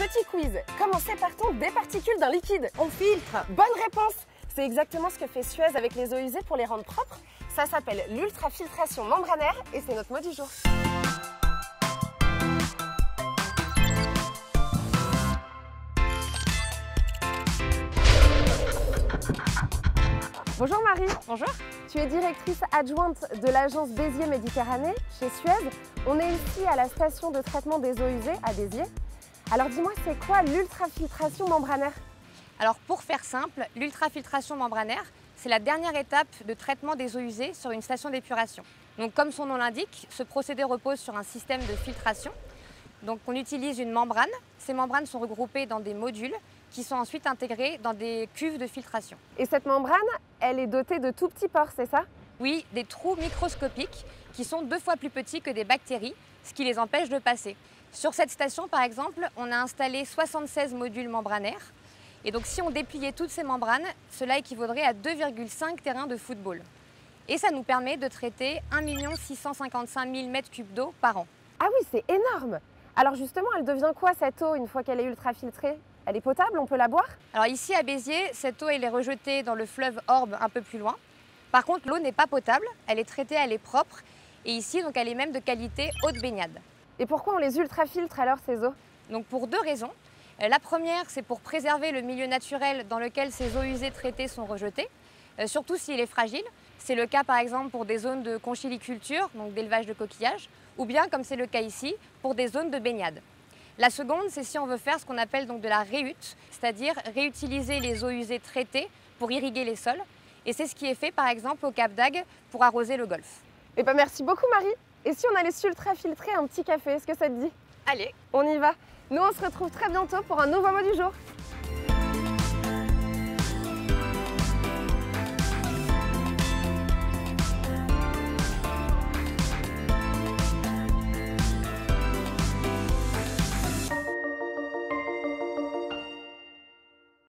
Petit quiz. Comment sépare-t-on des particules d'un liquide? On filtre. Bonne réponse. C'est exactement ce que fait Suez avec les eaux usées pour les rendre propres. Ça s'appelle l'ultrafiltration membranaire et c'est notre mot du jour. Bonjour Marie. Bonjour. Tu es directrice adjointe de l'agence Béziers Méditerranée chez Suez. On est ici à la station de traitement des eaux usées à Béziers. Alors dis-moi, c'est quoi l'ultrafiltration membranaire? Alors pour faire simple, l'ultrafiltration membranaire, c'est la dernière étape de traitement des eaux usées sur une station d'épuration. Donc comme son nom l'indique, ce procédé repose sur un système de filtration. Donc on utilise une membrane. Ces membranes sont regroupées dans des modules qui sont ensuite intégrés dans des cuves de filtration. Et cette membrane, elle est dotée de tout petits pores, c'est ça? Oui, des trous microscopiques qui sont 2 fois plus petits que des bactéries, ce qui les empêche de passer. Sur cette station, par exemple, on a installé 76 modules membranaires. Et donc si on dépliait toutes ces membranes, cela équivaudrait à 2,5 terrains de football. Et ça nous permet de traiter 1 655 000 m3 d'eau par an. Ah oui, c'est énorme! Alors justement, elle devient quoi cette eau une fois qu'elle est ultrafiltrée? Elle est potable, on peut la boire? Alors ici à Béziers, cette eau elle est rejetée dans le fleuve Orbe un peu plus loin. Par contre, l'eau n'est pas potable, elle est traitée, elle est propre. Et ici, donc, elle est même de qualité eau de baignade. Et pourquoi on les ultrafiltre alors ces eaux? Donc pour 2 raisons. La première, c'est pour préserver le milieu naturel dans lequel ces eaux usées traitées sont rejetées, surtout s'il est fragile. C'est le cas par exemple pour des zones de conchiliculture, donc d'élevage de coquillages, ou bien comme c'est le cas ici, pour des zones de baignade. La seconde, c'est si on veut faire ce qu'on appelle donc de la réhute, c'est-à-dire réutiliser les eaux usées traitées pour irriguer les sols. Et c'est ce qui est fait par exemple au Cap d'Agde pour arroser le golfe. Eh ben merci beaucoup Marie. Et si on allait s'ultrafiltrer un petit café, est-ce que ça te dit? Allez, On y va. Nous on se retrouve très bientôt pour un nouveau mot du jour.